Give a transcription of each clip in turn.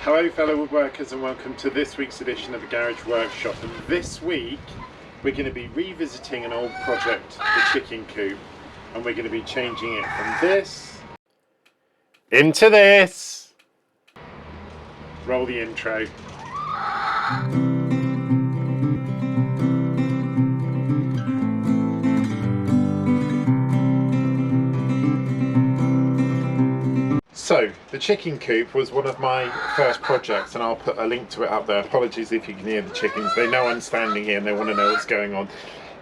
Hello fellow woodworkers and welcome to this week's edition of the Garage Workshop, and this week we're going to be revisiting an old project, the chicken coop, and we're going to be changing it from this into this. Roll the intro. So, the chicken coop was one of my first projects, and I'll put a link to it up there. Apologies if you can hear the chickens. They know I'm standing here and they want to know what's going on.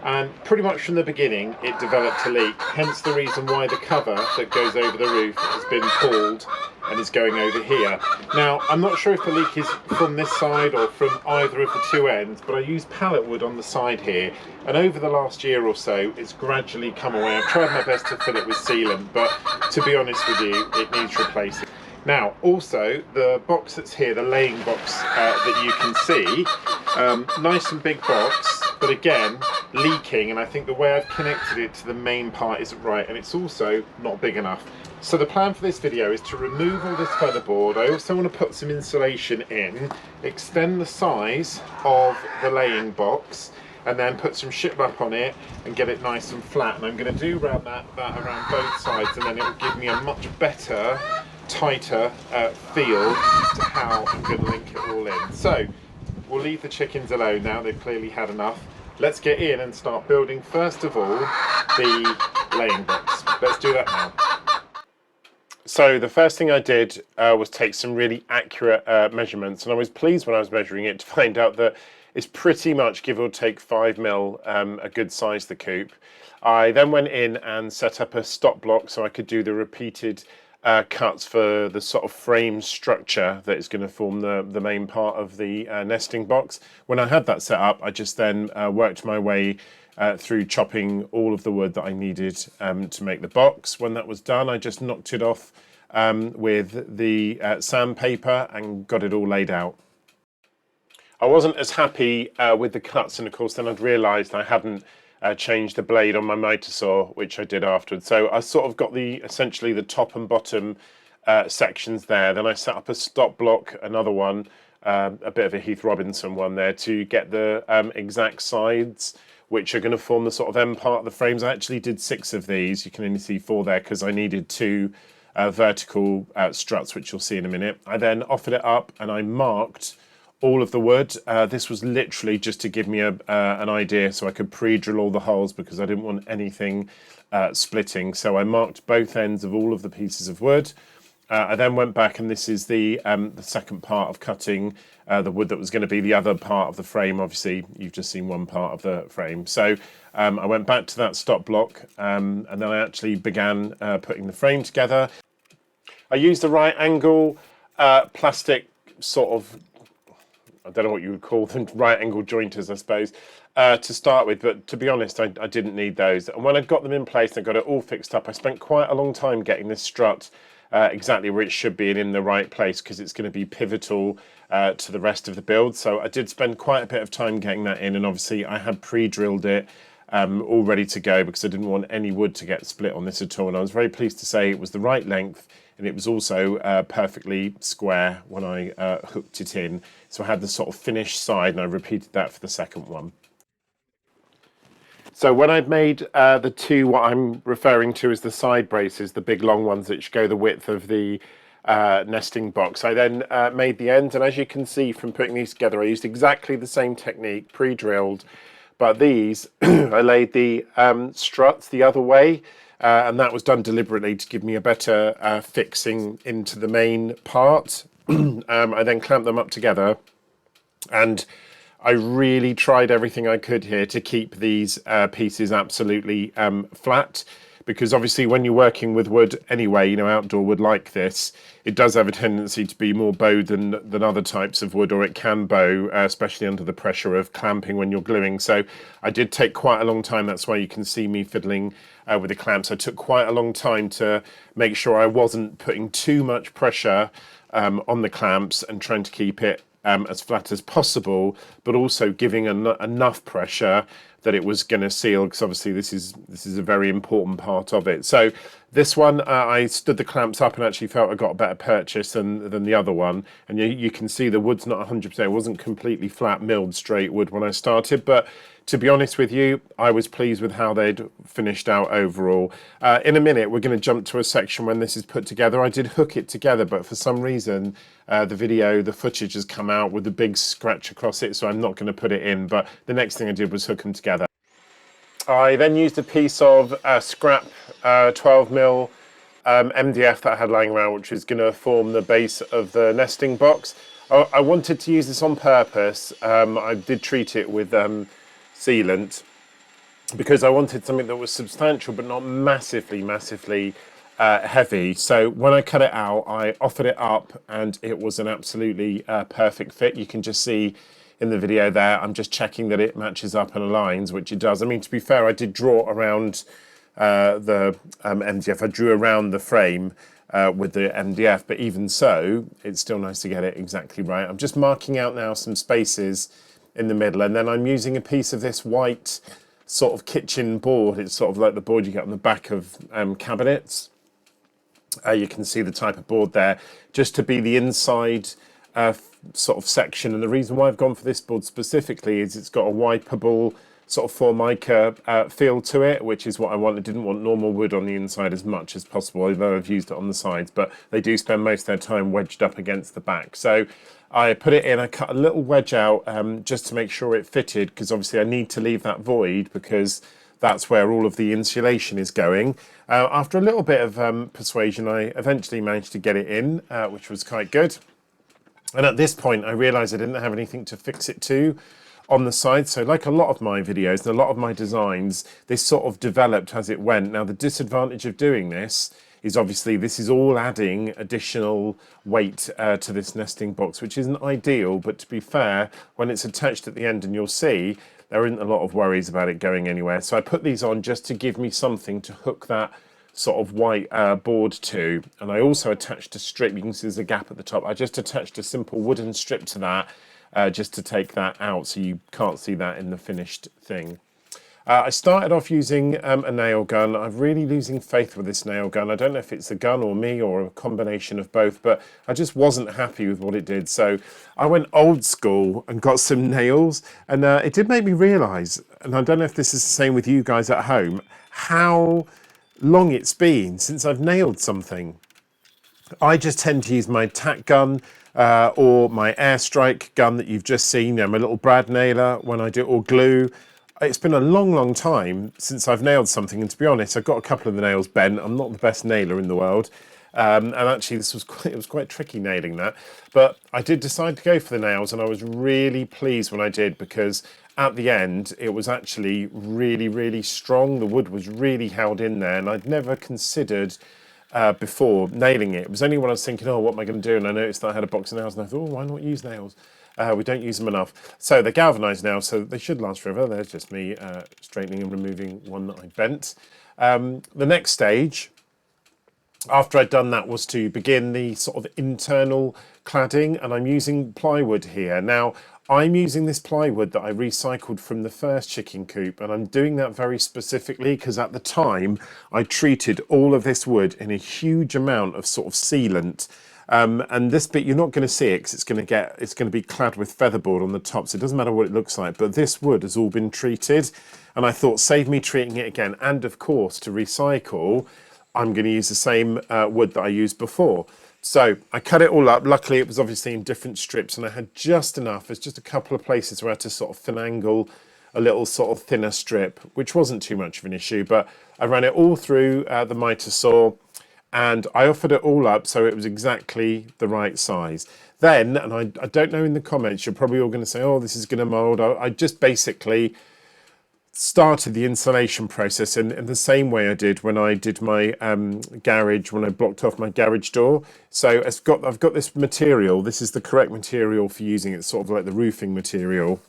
And pretty much from the beginning, it developed a leak, hence the reason why the cover that goes over the roof has been pulled and is going over here. Now, I'm not sure if the leak is from this side or from either of the two ends, but I used pallet wood on the side here, and over the last year or so, it's gradually come away. I've tried my best to fill it with sealant, but to be honest with you, it needs replacing. Now, also, the box that's here, the laying box that you can see, nice and big box, but again, leaking, and I think the way I've connected it to the main part isn't right, and it's also not big enough. So the plan for this video is to remove all this featherboard. I also want to put some insulation in, extend the size of the laying box, and then put some shiplap on it and get it nice and flat. And I'm going to do around that around both sides, and then it will give me a much better, tighter feel to how I'm going to link it all in. So we'll leave the chickens alone now, they've clearly had enough. Let's get in and start building, first of all, the laying box. Let's do that now. So the first thing I did was take some really accurate measurements, and I was pleased when I was measuring it to find out that it's pretty much, give or take, 5mm, a good size, the coop. I then went in and set up a stop block so I could do the repeated cuts for the sort of frame structure that is going to form the main part of the nesting box. When I had that set up, I just then worked my way through chopping all of the wood that I needed to make the box. When that was done, I just knocked it off with the sandpaper and got it all laid out. I wasn't as happy with the cuts, and of course then I'd realised I hadn't changed the blade on my motor saw, which I did afterwards. So I sort of got essentially the top and bottom sections there. Then I set up a stop block, another one, a bit of a Heath Robinson one there, to get the exact sides, which are going to form the sort of end part of the frames. I actually did 6 of these. You can only see 4 there because I needed 2 vertical struts, which you'll see in a minute. I then offered it up and I marked all of the wood. This was literally just to give me an idea so I could pre-drill all the holes, because I didn't want anything splitting. So I marked both ends of all of the pieces of wood. I then went back, and this is the second part of cutting the wood that was going to be the other part of the frame. Obviously, you've just seen one part of the frame. So I went back to that stop block, and then I actually began putting the frame together. I used the right angle plastic sort of, I don't know what you would call them, right angle jointers, I suppose, to start with, but to be honest, I didn't need those. And when I'd got them in place and got it all fixed up, I spent quite a long time getting this strut exactly where it should be and in the right place, because it's going to be pivotal to the rest of the build. So I did spend quite a bit of time getting that in, and obviously I had pre-drilled it all ready to go because I didn't want any wood to get split on this at all. And I was very pleased to say it was the right length, and it was also perfectly square when I hooked it in. So I had the sort of finished side, and I repeated that for the second one. So when I'd made the 2, what I'm referring to as the side braces, the big long ones which go the width of the nesting box, I then made the ends, and as you can see from putting these together, I used exactly the same technique, pre-drilled, but these, I laid the struts the other way, and that was done deliberately to give me a better fixing into the main part. I then clamped them up together, and I really tried everything I could here to keep these pieces absolutely flat, because obviously when you're working with wood anyway, you know, outdoor wood like this, it does have a tendency to be more bowed than other types of wood, or it can bow, especially under the pressure of clamping when you're gluing. So I did take quite a long time. That's why you can see me fiddling with the clamps. I took quite a long time to make sure I wasn't putting too much pressure on the clamps and trying to keep it as flat as possible, but also giving enough pressure that it was going to seal, because obviously this is a very important part of it. So this one, I stood the clamps up and actually felt I got a better purchase than the other one. And you can see the wood's not 100%. It wasn't completely flat milled straight wood when I started, but to be honest with you, I was pleased with how they'd finished out overall. In a minute, we're going to jump to a section when this is put together. I did hook it together, but for some reason, the footage has come out with a big scratch across it, so I'm not going to put it in. But the next thing I did was hook them together. I then used a piece of scrap 12mm MDF that I had lying around, which is going to form the base of the nesting box. I wanted to use this on purpose. I did treat it with sealant because I wanted something that was substantial but not massively heavy. So when I cut it out, I offered it up and it was an absolutely perfect fit. You can just see in the video there, I'm just checking that it matches up and aligns, which it does. I mean, to be fair, I did draw around the MDF. I drew around the frame with the MDF, but even so, it's still nice to get it exactly right. I'm just marking out now some spaces in the middle, and then I'm using a piece of this white sort of kitchen board. It's sort of like the board you get on the back of cabinets. You can see the type of board there, just to be the inside sort of section. And the reason why I've gone for this board specifically is it's got a wipeable sort of formica feel to it, which is what I want. I didn't want normal wood on the inside as much as possible, although I've used it on the sides, but they do spend most of their time wedged up against the back. So I put it in, I cut a little wedge out just to make sure it fitted, because obviously I need to leave that void because that's where all of the insulation is going. After a little bit of persuasion, I eventually managed to get it in, which was quite good. And at this point, I realised I didn't have anything to fix it to on the side. So like a lot of my videos and a lot of my designs, this sort of developed as it went. Now, the disadvantage of doing this is obviously this is all adding additional weight to this nesting box, which isn't ideal. But to be fair, when it's attached at the end, and you'll see, there isn't a lot of worries about it going anywhere. So I put these on just to give me something to hook that sort of white board to. And I also attached a strip. You can see there's a gap at the top. I just attached a simple wooden strip to that just to take that out, so you can't see that in the finished thing. I started off using a nail gun. I'm really losing faith with this nail gun. I don't know if it's the gun or me or a combination of both, but I just wasn't happy with what it did. So I went old school and got some nails, and it did make me realise, and I don't know if this is the same with you guys at home, how long it's been since I've nailed something. I just tend to use my tack gun or my airstrike gun that you've just seen, my little brad nailer when I do, or glue. It's been a long time since I've nailed something, and to be honest, I've got a couple of the nails bent. I'm not the best nailer in the world, and actually it was quite tricky nailing that, but I did decide to go for the nails, and I was really pleased when I did, because at the end it was actually really strong. The wood was really held in there, and I'd never considered before nailing it. It was only when I was thinking, oh, what am I going to do, and I noticed that I had a box of nails, and I thought, oh, why not use nails? We don't use them enough. So they're galvanized now, so they should last forever. There's just me straightening and removing one that I bent. The next stage, after I'd done that, was to begin the sort of internal cladding, and I'm using plywood here. Now, I'm using this plywood that I recycled from the first chicken coop, and I'm doing that very specifically because at the time I treated all of this wood in a huge amount of sort of sealant. And this bit, you're not going to see it because it's going to be clad with featherboard on the top, so it doesn't matter what it looks like, but this wood has all been treated, and I thought, save me treating it again. And of course, to recycle, I'm going to use the same wood that I used before. So I cut it all up. Luckily, it was obviously in different strips, and I had just enough. There's just a couple of places where I had to sort of finagle a little sort of thinner strip, which wasn't too much of an issue, but I ran it all through the mitre saw, and I offered it all up so it was exactly the right size. Then, and I don't know, in the comments, you're probably all going to say, oh, this is going to mould. I just basically started the insulation process in the same way I did when I did my garage, when I blocked off my garage door. So I've got this material. This is the correct material for using. It's sort of like the roofing material.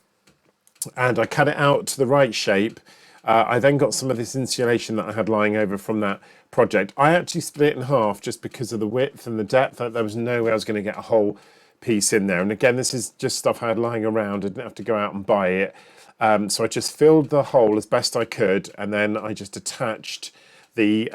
And I cut it out to the right shape. I then got some of this insulation that I had lying over from that project. I actually split it in half just because of the width and the depth. There was no way I was going to get a whole piece in there. And again, this is just stuff I had lying around. I didn't have to go out and buy it. So I just filled the hole as best I could, and then I just attached the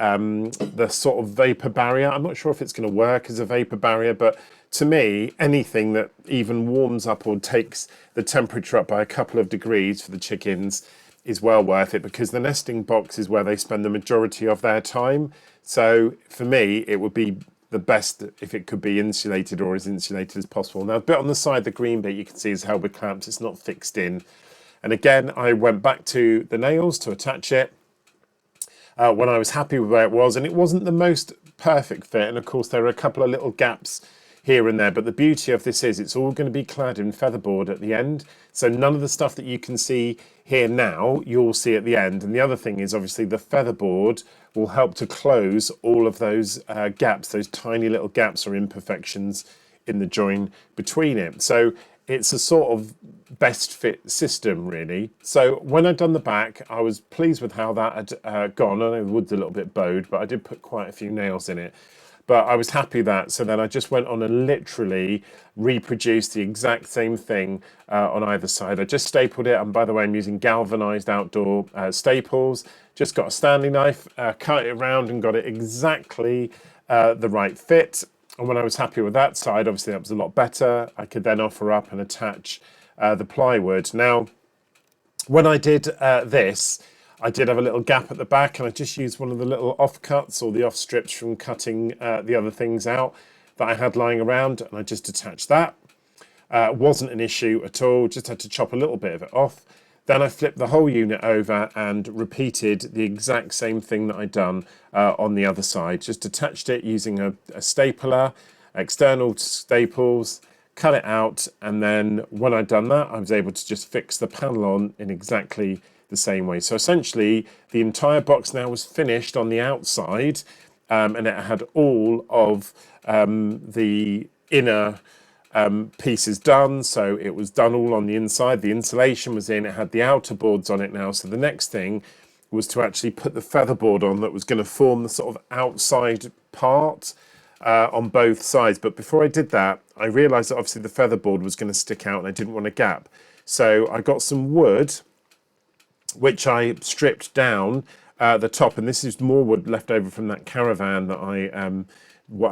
sort of vapor barrier. I'm not sure if it's going to work as a vapor barrier, but to me, anything that even warms up or takes the temperature up by a couple of degrees for the chickens is well worth it, because the nesting box is where they spend the majority of their time. So for me, it would be the best if it could be insulated, or as insulated as possible. Now, the bit on the side, the green bit, you can see is held with clamps. It's not fixed in. And again, I went back to the nails to attach it when I was happy with where it was, and it wasn't the most perfect fit. And of course, there are a couple of little gaps here and there, but the beauty of this is it's all going to be clad in featherboard at the end. So none of the stuff that you can see here now, you'll see at the end. And the other thing is, obviously, the featherboard will help to close all of those gaps, those tiny little gaps or imperfections in the join between it. So it's a sort of best fit system, really. So when I'd done the back, I was pleased with how that had gone. I know the wood's a little bit bowed, but I did put quite a few nails in it. But I was happy with that. So then I just went on and literally reproduced the exact same thing on either side. I just stapled it. And by the way, I'm using galvanized outdoor staples. Just got a Stanley knife, cut it around and got it exactly the right fit. And when I was happy with that side, obviously that was a lot better. I could then offer up and attach the plywood. Now, when I did this, I did have a little gap at the back, and I just used one of the little offcuts or the off strips from cutting the other things out that I had lying around, and I just attached that. Wasn't an issue at all, just had to chop a little bit of it off. Then I flipped the whole unit over and repeated the exact same thing that I'd done on the other side. Just attached it using a stapler, external staples, cut it out, and then when I'd done that, I was able to just fix the panel on in exactly the same way. So essentially, the entire box now was finished on the outside, and it had all of the inner pieces done. So it was done all on the inside. The insulation was in. It had the outer boards on it now. So the next thing was to actually put the featherboard on that was going to form the sort of outside part on both sides. But before I did that, I realized that obviously the featherboard was going to stick out and I didn't want a gap. So I got some wood, which I stripped down the top, and this is more wood left over from that caravan that I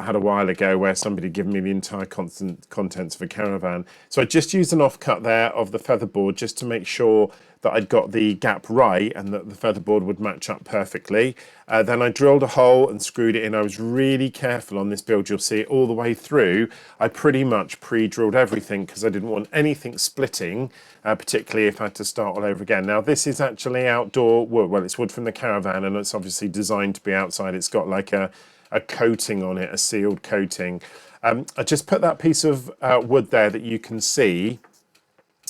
had a while ago, where somebody had given me the entire contents of a caravan. So I just used an offcut there of the featherboard just to make sure that I'd got the gap right and that the featherboard would match up perfectly. Then I drilled a hole and screwed it in. I was really careful on this build. You'll see it all the way through. I pretty much pre-drilled everything because I didn't want anything splitting, particularly if I had to start all over again. Now, this is actually outdoor wood. Well, it's wood from the caravan, and it's obviously designed to be outside. It's got like a coating on it, a sealed coating. I just put that piece of wood there that you can see.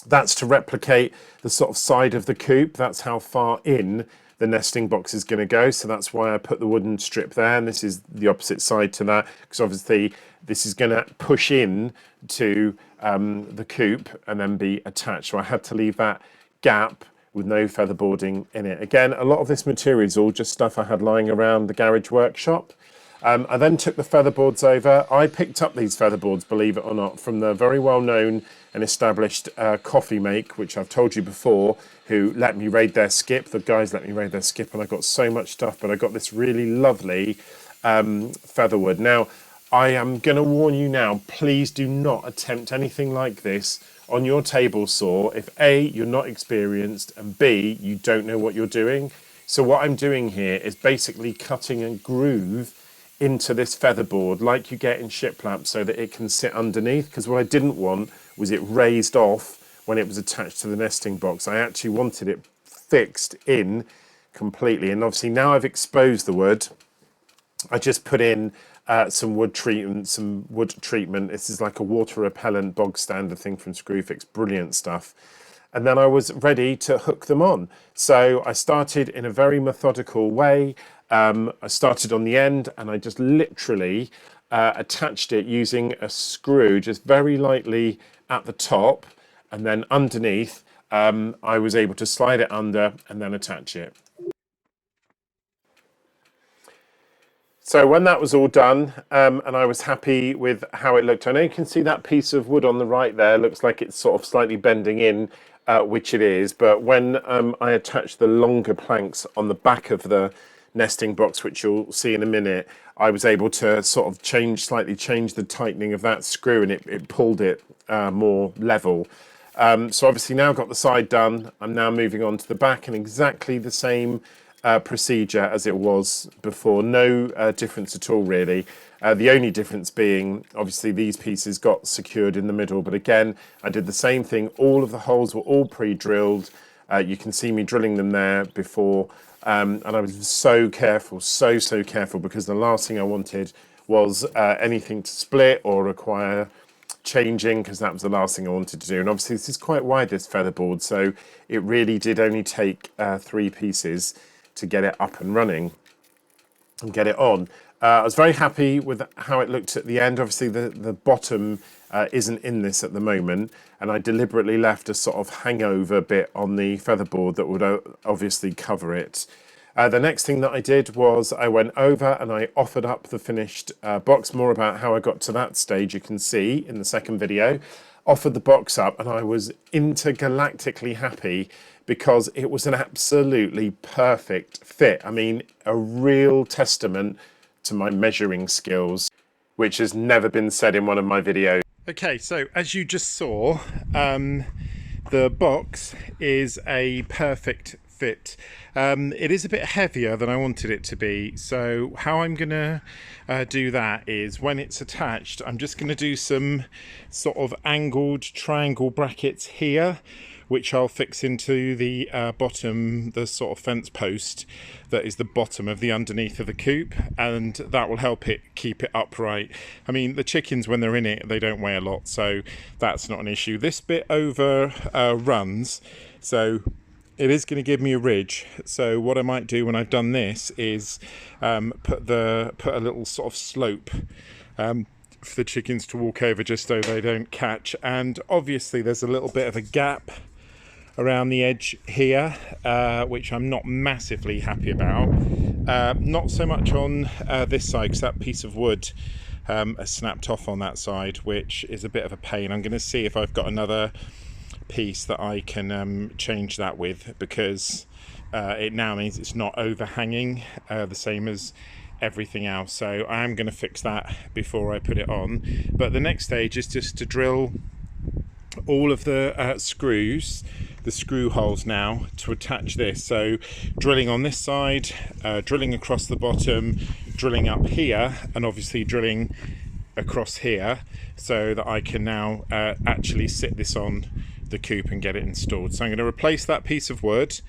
That's to replicate the sort of side of the coop. That's how far in the nesting box is going to go. So that's why I put the wooden strip there. And this is the opposite side to that, because obviously this is going to push in to the coop and then be attached. So I had to leave that gap with no featherboarding in it. Again, a lot of this material is all just stuff I had lying around the garage workshop. I then took the featherboards over. I picked up these featherboards, believe it or not, from the very well-known and established coffee make, which I've told you before, who let me raid their skip. The guys let me raid their skip, and I got so much stuff, but I got this really lovely featherwood. Now, I am going to warn you now, please do not attempt anything like this on your table saw if A, you're not experienced, and B, you don't know what you're doing. So what I'm doing here is basically cutting a groove into this featherboard like you get in shiplap so that it can sit underneath, because what I didn't want was it raised off when it was attached to the nesting box. I actually wanted it fixed in completely, and obviously now I've exposed the wood, I just put in some wood treatment. This is like a water repellent bog standard thing from Screwfix, brilliant stuff. And then I was ready to hook them on. So I started in a very methodical way. I started on the end and I just literally attached it using a screw, just very lightly at the top, and then underneath I was able to slide it under and then attach it. So when that was all done, and I was happy with how it looked, I know you can see that piece of wood on the right there looks like it's sort of slightly bending in which it is. But when I attached the longer planks on the back of the nesting box, which you'll see in a minute, I was able to sort of slightly change the tightening of that screw, and it pulled it more level. So obviously now I've got the side done, I'm now moving on to the back, and exactly the same procedure as it was before. No difference at all, really. The only difference being, obviously, these pieces got secured in the middle. But again, I did the same thing. All of the holes were all pre-drilled. You can see me drilling them there before. And I was so careful, so careful, because the last thing I wanted was anything to split or require changing, because that was the last thing I wanted to do. And obviously this is quite wide, this featherboard, so it really did only take 3 pieces to get it up and running and get it on. I was very happy with how it looked at the end. Obviously the bottom isn't in this at the moment, and I deliberately left a sort of hangover bit on the featherboard that would obviously cover it. The next thing that I did was I went over and I offered up the finished box. More about how I got to that stage you can see in the second video. Offered the box up, and I was intergalactically happy because it was an absolutely perfect fit. I mean, a real testament to my measuring skills, which has never been said in one of my videos. Okay, so as you just saw, the box is a perfect fit. It is a bit heavier than I wanted it to be, so how I'm gonna do that is when it's attached, I'm just gonna do some sort of angled triangle brackets here, which I'll fix into the bottom, the sort of fence post that is the bottom of the underneath of the coop, and that will help it keep it upright. I mean, the chickens, when they're in it, they don't weigh a lot, so that's not an issue. This bit over runs, so it is going to give me a ridge. So what I might do when I've done this is put a little sort of slope for the chickens to walk over, just so they don't catch. And obviously there's a little bit of a gap around the edge here, which I'm not massively happy about. Not so much on this side, because that piece of wood has snapped off on that side, which is a bit of a pain. I'm going to see if I've got another piece that I can change that with, because it now means it's not overhanging the same as everything else. So I am going to fix that before I put it on. But the next stage is just to drill all of the screws, the screw holes now, to attach this. So drilling on this side, drilling across the bottom, drilling up here, and obviously drilling across here, so that I can now actually sit this on the coop and get it installed. So I'm going to replace that piece of wood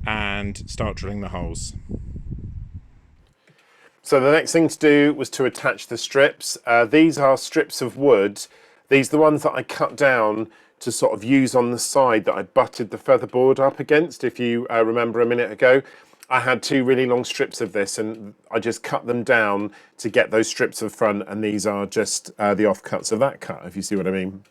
and start drilling the holes. So the next thing to do was to attach the strips. These are strips of wood. These are the ones that I cut down to sort of use on the side that I butted the featherboard up against. If you remember a minute ago, I had 2 really long strips of this, and I just cut them down to get those strips of front, and these are just the offcuts of that cut, if you see what I mean.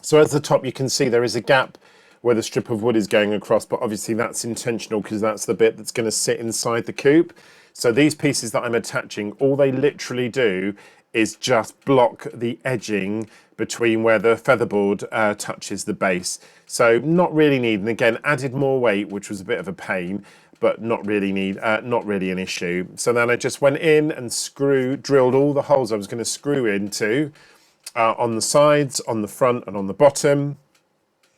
So at the top you can see there is a gap where the strip of wood is going across, but obviously that's intentional because that's the bit that's going to sit inside the coop. So these pieces that I'm attaching, all they literally do is just block the edging between where the featherboard touches the base. So not really needed, and again added more weight, which was a bit of a pain, but not really an issue. So then I just went in and drilled all the holes I was going to screw into on the sides, on the front and on the bottom,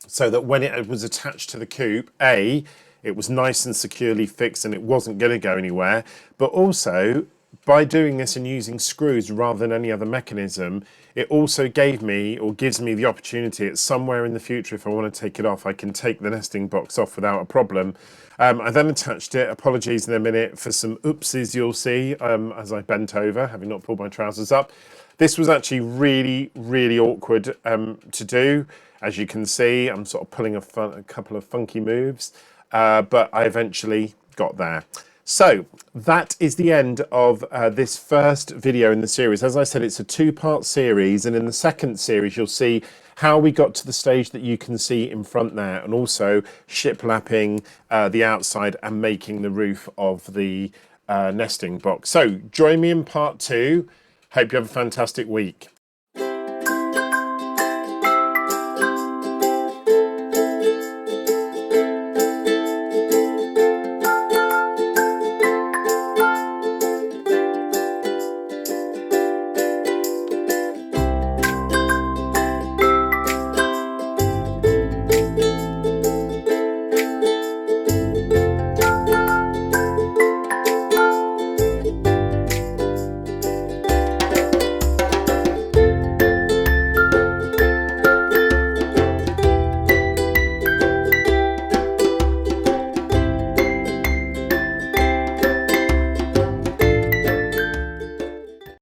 so that when it was attached to the coop, it was nice and securely fixed and it wasn't going to go anywhere. But also, by doing this and using screws rather than any other mechanism, it also gives me the opportunity at somewhere in the future, if I want to take it off, I can take the nesting box off without a problem. I then attached it. Apologies in a minute for some oopsies you'll see as I bent over, having not pulled my trousers up. This was actually really, really awkward to do. As you can see, I'm sort of pulling a couple of funky moves, but I eventually got there. So that is the end of this first video in the series. As I said, it's a 2-part series, and in the second series you'll see how we got to the stage that you can see in front there, and also shiplapping the outside and making the roof of the nesting box. So join me in part 2. Hope you have a fantastic week.